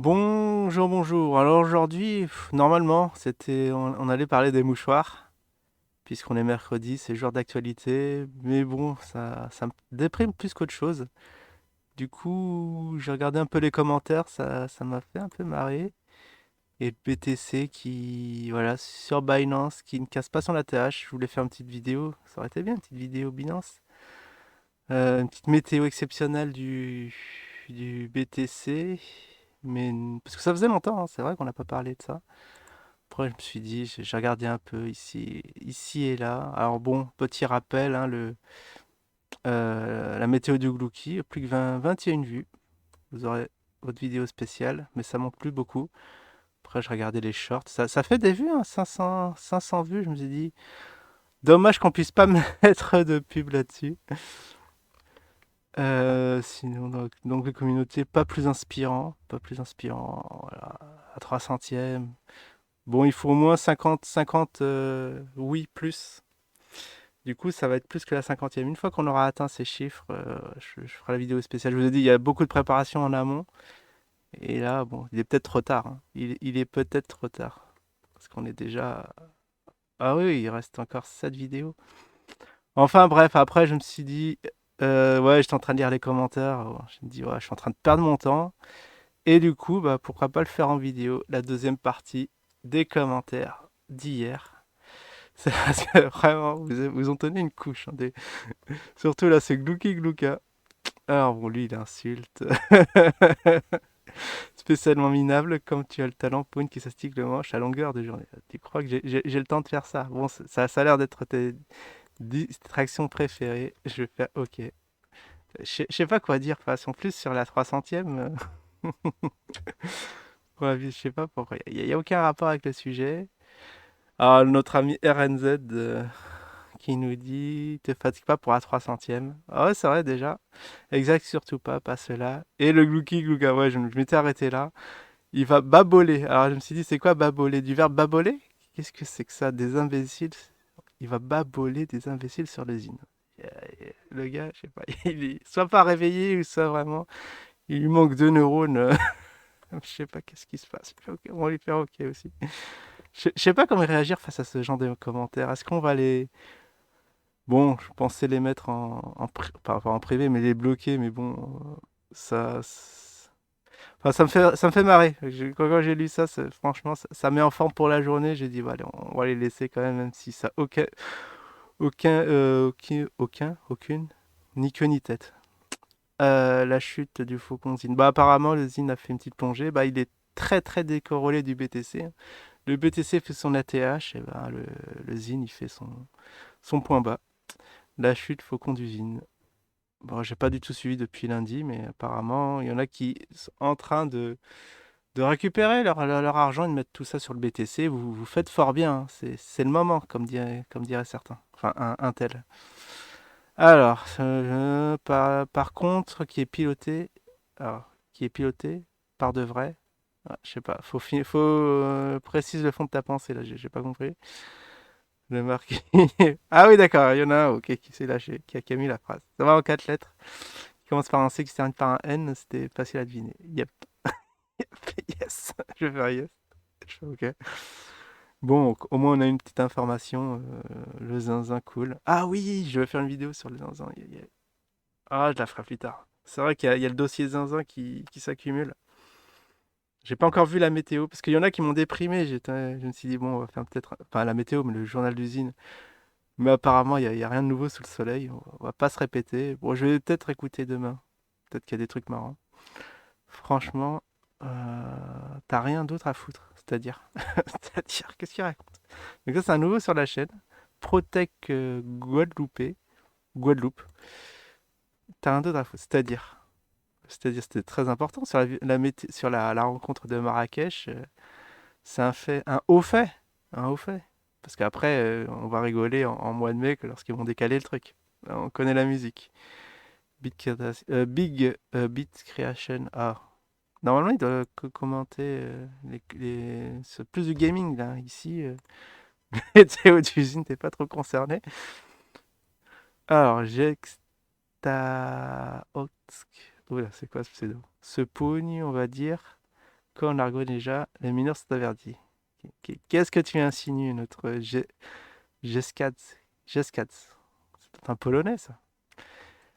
Bonjour, bonjour. Alors aujourd'hui, normalement, on allait parler des mouchoirs, puisqu'on est mercredi, c'est jour d'actualité, mais bon, ça me déprime plus qu'autre chose. Du coup, j'ai regardé un peu les commentaires, ça m'a fait un peu marrer. Et le BTC qui, voilà, sur Binance, qui ne casse pas son ATH, je voulais faire une petite vidéo, ça aurait été bien, une petite vidéo Binance. Une petite météo exceptionnelle du BTC, mais parce que ça faisait longtemps, hein, c'est vrai qu'on n'a pas parlé de ça. Après, je me suis dit, j'ai regardé un peu ici et là. Alors bon, petit rappel, hein, la météo du Glouki, plus que 21 vues. Vous aurez votre vidéo spéciale, mais ça monte plus beaucoup. Après, je regardais les shorts. Ça fait des vues, hein, 500 vues. Je me suis dit, dommage qu'on puisse pas mettre de pub là-dessus. Sinon, donc les communautés, pas plus inspirant, voilà, à 3 centièmes. Bon, il faut au moins 50, oui, plus. Du coup, ça va être plus que la 50e. Une fois qu'on aura atteint ces chiffres, je ferai la vidéo spéciale. Je vous ai dit, il y a beaucoup de préparation en amont. Et là, bon, il est peut-être trop tard, hein. Il est peut-être trop tard. Parce qu'on est déjà... Ah oui, il reste encore 7 vidéos. Enfin bref, après, je me suis dit... ouais, j'étais en train de lire les commentaires. Je me dis, ouais, je suis en train de perdre mon temps. Et du coup, bah, pourquoi pas le faire en vidéo. La deuxième partie des commentaires d'hier. C'est parce que vraiment, vous en tenez une couche, hein, surtout là, c'est Glouki Glouka. Alors bon, lui, il insulte. Spécialement minable, comme tu as le talent pour une qui s'astique le manche à longueur de journée. Tu crois que j'ai le temps de faire ça? Bon, ça a l'air d'être tes distractions préférées. Je vais faire OK. Je sais pas quoi dire, face en plus sur la 300e. Ouais, je sais pas pourquoi. Il y a aucun rapport avec le sujet. Alors, notre ami RNZ qui nous dit te fatigue pas pour la 300e. Ah ouais, c'est vrai déjà. Exact, surtout pas cela. Et le glouki glouka, ouais, je m'étais arrêté là. Il va baboler. Alors je me suis dit, c'est quoi baboler? Du verbe baboler? Qu'est-ce que c'est que ça? Des imbéciles? Il va baboler des imbéciles sur l'usine. Le gars, je sais pas, il est soit pas réveillé ou soit vraiment, il lui manque deux neurones. Je sais pas qu'est-ce qui se passe. Ok, on va lui faire ok aussi. Je sais pas comment réagir face à ce genre de commentaires. Est-ce qu'on va les... Bon, je pensais les mettre pas en privé, mais les bloquer, mais bon, ça... Enfin, ça me fait marrer. Quand j'ai lu ça, franchement, ça met en forme pour la journée. J'ai dit, bah, allez, on va les laisser quand même, même si ça aucune, ni queue ni tête. La chute du faucon Zine. Bah, apparemment, le Zine a fait une petite plongée. Bah, il est très très décorrélé du BTC. Le BTC fait son ATH, et bah, le Zine, il fait son point bas. La chute faucon du Zine. Bon, j'ai pas du tout suivi depuis lundi, mais apparemment, il y en a qui sont en train de récupérer leur argent et de mettre tout ça sur le BTC. Vous faites fort bien, hein. C'est le moment, comme diraient certains. Enfin, un tel. Alors, par contre, qui est piloté par de vrai. Ah, je sais pas, faut préciser le fond de ta pensée là, j'ai pas compris. Le marquis. Ah oui, d'accord, il y en a un, ok, qui s'est lâché, qui a mis la phrase. Ça va en quatre lettres. Qui commence par un C, qui se termine par un N, c'était facile à deviner. Yep. Yes, je vais faire yes. Je fais ok. Bon, au moins on a une petite information. Le zinzin cool. Ah oui, je vais faire une vidéo sur le zinzin. Ah, je la ferai plus tard. C'est vrai qu'il y a le dossier zinzin qui s'accumule. J'ai pas encore vu la météo, parce qu'il y en a qui m'ont déprimé. Je me suis dit, bon, on va faire peut-être... Enfin, la météo, mais le journal d'usine. Mais apparemment, il y a rien de nouveau sous le soleil. On va pas se répéter. Bon, je vais peut-être écouter demain. Peut-être qu'il y a des trucs marrants. Franchement, t'as rien d'autre à foutre. C'est-à-dire... C'est-à-dire, qu'est-ce qu'il raconte? Donc ça, c'est un nouveau sur la chaîne. Protec Guadeloupe. Guadeloupe. T'as rien d'autre à foutre. C'est-à-dire, c'était très important sur sur la rencontre de Marrakech. C'est un fait, un haut fait. Un haut fait. Parce qu'après, on va rigoler en mois de mai que lorsqu'ils vont décaler le truc. Là, on connaît la musique. Big Beat Creation. Ah. Normalement, il doit commenter c'est plus du gaming là. Ici, Théo d'usine, t'es pas trop concerné. Alors, Oula, c'est quoi ce pseudo? Ce pognon, on va dire. Bitcoin, l'argot déjà, les mineurs sont avertis. Qu'est-ce que tu insinues, notre G4? G4. C'est un polonais, ça.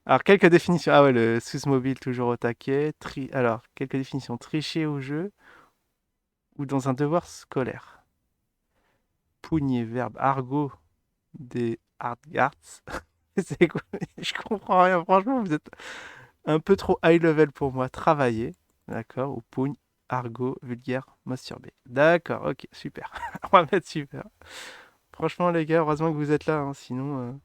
Alors, quelques définitions. Ah ouais, le sous-mobile toujours au taquet. Alors, quelques définitions. Tricher au jeu ou dans un devoir scolaire. Pougner, verbe argot des hardgarts. C'est quoi? Je comprends rien. Franchement, vous êtes un peu trop high level pour moi. Travailler, d'accord, ou pougne, argot, vulgaire, masturber. D'accord, ok, super. On va mettre super. Franchement, les gars, heureusement que vous êtes là, hein, sinon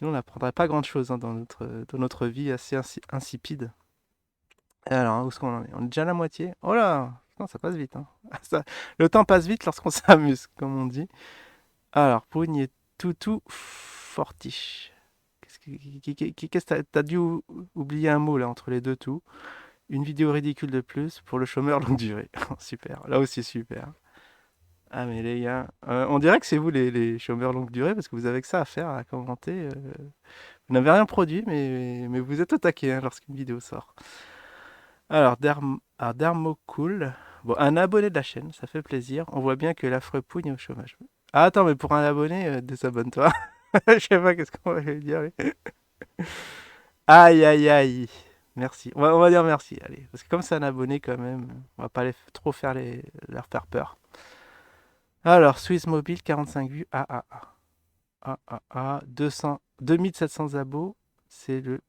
on n'apprendrait pas grand-chose, hein, dans notre vie assez insipide. Alors, hein, où est-ce qu'on en est? On est déjà à la moitié. Oh là, putain, ça passe vite, hein. Le temps passe vite lorsqu'on s'amuse, comme on dit. Alors, pougne et toutou fortiche. Qu'est-ce que t'as dû oublier un mot là entre les deux tout. Une vidéo ridicule de plus pour le chômeur longue durée. Super, là aussi super. Ah mais les gars, on dirait que c'est vous les chômeurs longue durée parce que vous avez que ça à faire, à commenter. Vous n'avez rien produit mais vous êtes au taquet, hein, lorsqu'une vidéo sort. Alors, Dermocool. Bon, un abonné de la chaîne, ça fait plaisir. On voit bien que l'affreux pougne est au chômage. Ah, attends, mais pour un abonné, désabonne-toi. Je sais pas qu'est-ce qu'on va lui dire. Aïe, aïe, aïe. Merci. On va dire merci, allez. Parce que comme c'est un abonné quand même, on va pas trop leur faire peur. Alors, Swiss Mobile, 45 vues. Ah, ah, ah. Ah, ah, ah. 2700 abos. C'est le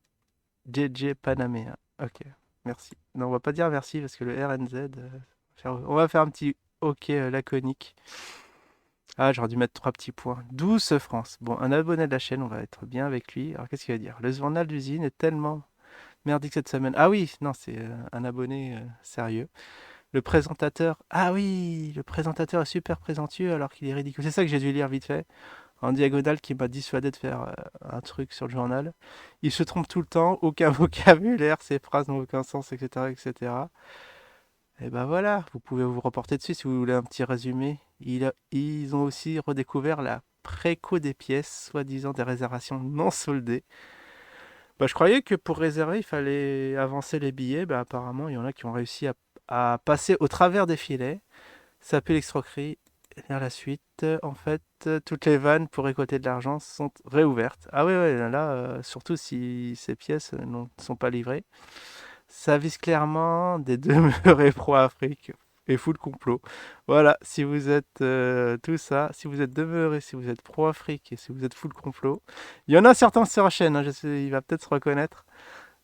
JJ Panaméen. Ok, merci. Non, on va pas dire merci parce que le RNZ, on va faire un petit ok laconique. Ah, j'aurais dû mettre 3 petits points. Douce France. Bon, un abonné de la chaîne, on va être bien avec lui. Alors, qu'est-ce qu'il va dire? Le journal d'usine est tellement merdique cette semaine. Ah oui, non, c'est un abonné sérieux. Le présentateur. Ah oui, le présentateur est super présomptueux alors qu'il est ridicule. C'est ça que j'ai dû lire vite fait. En diagonale qui m'a dissuadé de faire un truc sur le journal. Il se trompe tout le temps, aucun vocabulaire, ses phrases n'ont aucun sens, etc., etc. Et ben voilà, vous pouvez vous reporter dessus si vous voulez un petit résumé. Ils ont aussi redécouvert la préco des pièces, soi-disant des réservations non soldées. Bah, je croyais que pour réserver, il fallait avancer les billets. Bah, apparemment, il y en a qui ont réussi à passer au travers des filets. Ça peut l'escroquerie. Vers la suite, en fait, toutes les vannes pour récolter de l'argent sont réouvertes. Ah ouais, ouais, là, surtout si ces pièces ne sont pas livrées. Ça vise clairement des demeurés pro-Afrique et full complot. Voilà, si vous êtes tout ça, si vous êtes demeuré, si vous êtes pro-Afrique et si vous êtes full complot, il y en a certains sur la chaîne, hein, je sais, il va peut-être se reconnaître.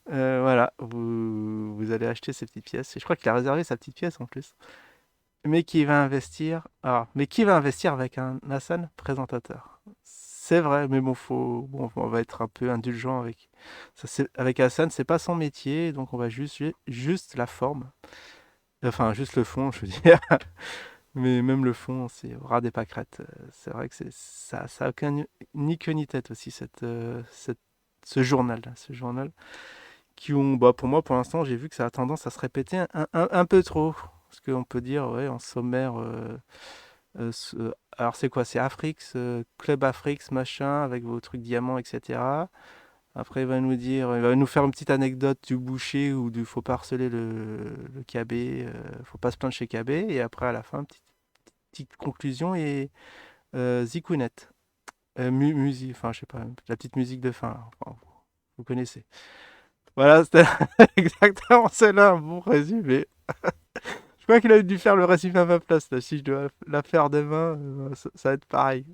Voilà, vous allez acheter ces petites pièces. Et je crois qu'il a réservé sa petite pièce en plus. Mais qui va investir avec un Hassan présentateur? C'est vrai, mais bon, on va être un peu indulgent avec ça. Avec Hassan, c'est pas son métier, donc on va juste la forme, enfin juste le fond, je veux dire. Mais même le fond, c'est au ras des pâquerettes. C'est vrai que ça a aucun ni queue ni tête aussi ce journal bah, pour moi, pour l'instant, j'ai vu que ça a tendance à se répéter un peu trop. Parce qu'on peut dire, ouais, en sommaire, alors c'est quoi? C'est Afrix, Club Afrix, machin, avec vos trucs diamants, etc. Après, il va nous faire une petite anecdote du boucher ou du faut pas harceler le KB, faut pas se plaindre chez KB. Et après, à la fin, petite conclusion et Zikounet. Musique, enfin, je sais pas, la petite musique de fin, là. Enfin, vous connaissez. Voilà, c'était exactement celle-là, un bon résumé. Je crois qu'il a dû faire le résumé à ma place, là. Si je dois la faire demain, ça va être pareil.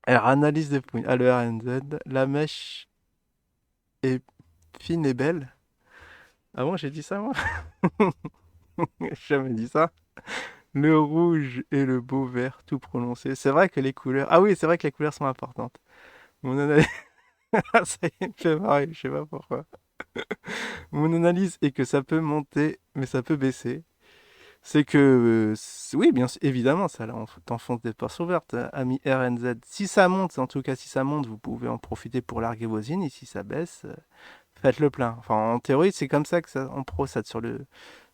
Alors, analyse des points. À le RNZ, la mèche est fine et belle. Ah bon, j'ai dit ça, moi? J'ai jamais dit ça. Le rouge et le beau vert, tout prononcé. C'est vrai que les couleurs... Ah oui, c'est vrai que les couleurs sont importantes. Mon analyse... ça y est, me fait marrer, je sais pas pourquoi. Mon analyse est que ça peut monter, mais ça peut baisser. C'est que, oui, bien sûr, évidemment, ça là, on t'enfonce des portes ouvertes, ami RNZ. Si ça monte, en tout cas, si ça monte, vous pouvez en profiter pour larguer vos zines. Et si ça baisse, faites le plein. Enfin, en théorie, c'est comme ça que ça, on procède sur les,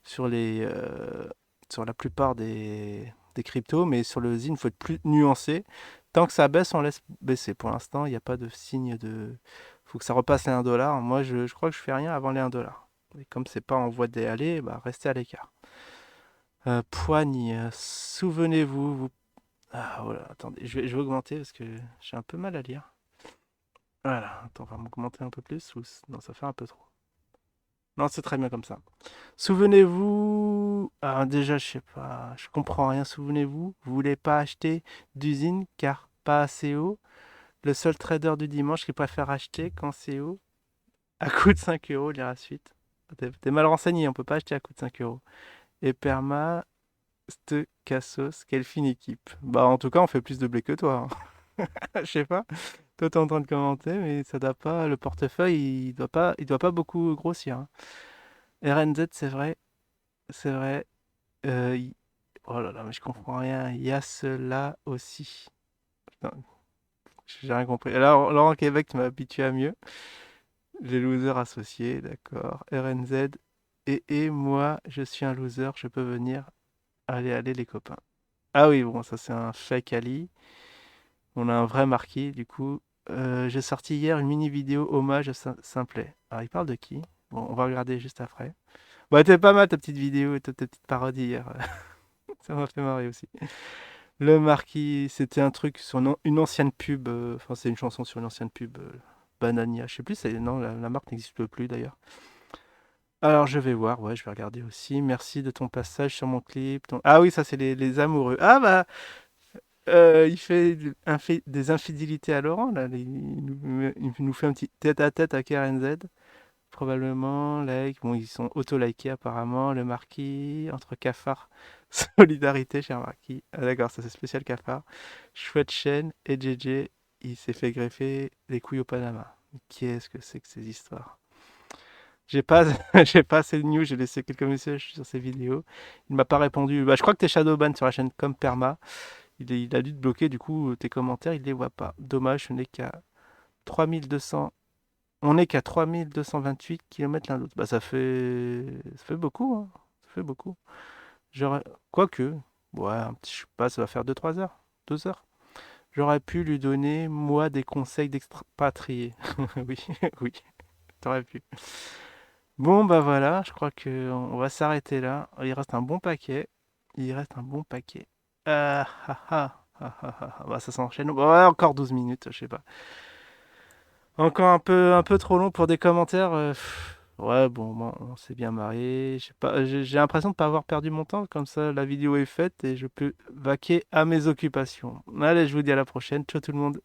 sur la plupart des cryptos, mais sur le zine, il faut être plus nuancé. Tant que ça baisse, on laisse baisser. Pour l'instant, il n'y a pas de signe de. Faut que ça repasse les 1 $. Moi, je crois que je fais rien avant les 1 $. Et comme c'est pas en voie d'aller, bah, restez à l'écart. Poigne, souvenez-vous, Ah voilà, attendez, je vais augmenter parce que j'ai un peu mal à lire. Voilà, attends, on va augmenter un peu plus ou... Non, ça fait un peu trop. Non, c'est très bien comme ça. Souvenez-vous... Ah, déjà, je sais pas, je comprends rien. Souvenez-vous, vous voulez pas acheter d'usine car pas assez haut. Le seul trader du dimanche qui préfère acheter quand c'est haut à coût de 5 euros, lire la suite. T'es mal renseigné, on peut pas acheter à coût de 5 euros. Et Perma, Cassos, quelle fine équipe. Bah, en tout cas, on fait plus de blé que toi, hein. Je sais pas. Toi, t'es en train de commenter, mais ça doit pas. Le portefeuille, il doit pas beaucoup grossir, hein. RNZ, c'est vrai, c'est vrai. Il- Oh là là, mais je comprends rien. Il y a cela aussi. Putain, j'ai rien compris. Alors, Laurent Québec, tu m'as habitué à mieux. Les losers associés, d'accord. RNZ. Et moi, je suis un loser, je peux venir. Allez, allez, les copains. Ah oui, bon, ça c'est un fake Ali. On a un vrai marquis, du coup. J'ai sorti hier une mini vidéo hommage à Simplet. Alors, il parle de qui? Bon, on va regarder juste après. Bah, t'es pas mal ta petite vidéo et ta petite parodie hier. Ça m'a fait marrer aussi. Le marquis, c'était un truc sur une ancienne pub. Enfin, c'est une chanson sur une ancienne pub. Banania. Je sais plus, non, la marque n'existe plus d'ailleurs. Alors, je vais voir, ouais, je vais regarder aussi. Merci de ton passage sur mon clip. Ah oui, ça, c'est les amoureux. Ah bah, il fait des infidélités à Laurent, là. Il nous fait un petit tête-à-tête avec RNZ. Probablement, like. Bon, ils sont auto-likés apparemment. Le marquis, entre cafards. Solidarité, cher marquis. Ah d'accord, ça c'est spécial cafard. Chouette chaîne et JJ, il s'est fait greffer les couilles au Panama. Qu'est-ce que c'est que ces histoires? J'ai pas, j'ai pas assez de news, j'ai laissé quelques messages sur ces vidéos. Il m'a pas répondu. Bah, je crois que t'es shadowban sur la chaîne comme Perma. Il a dû te bloquer, du coup, tes commentaires, il les voit pas. Dommage, on n'est qu'à 3200. On est qu'à 3228 km l'un l'autre. Bah, ça fait beaucoup, hein. Ça fait beaucoup. J'aurais... Quoique, ouais, je sais pas, ça va faire 2 3 heures. 2 heures. J'aurais pu lui donner, moi, des conseils d'expatrier. Oui, oui, t'aurais pu. Bon, bah voilà, je crois que on va s'arrêter là. Il reste un bon paquet. Il reste un bon paquet. Ah, ah, ah, ah, ah, ah. Bah, ça s'enchaîne. Ouais, encore 12 minutes, je sais pas. Encore un peu trop long pour des commentaires. Ouais, bon, on s'est bien marié. Je sais pas, j'ai l'impression de pas avoir perdu mon temps. Comme ça, la vidéo est faite et je peux vaquer à mes occupations. Allez, je vous dis à la prochaine. Ciao tout le monde.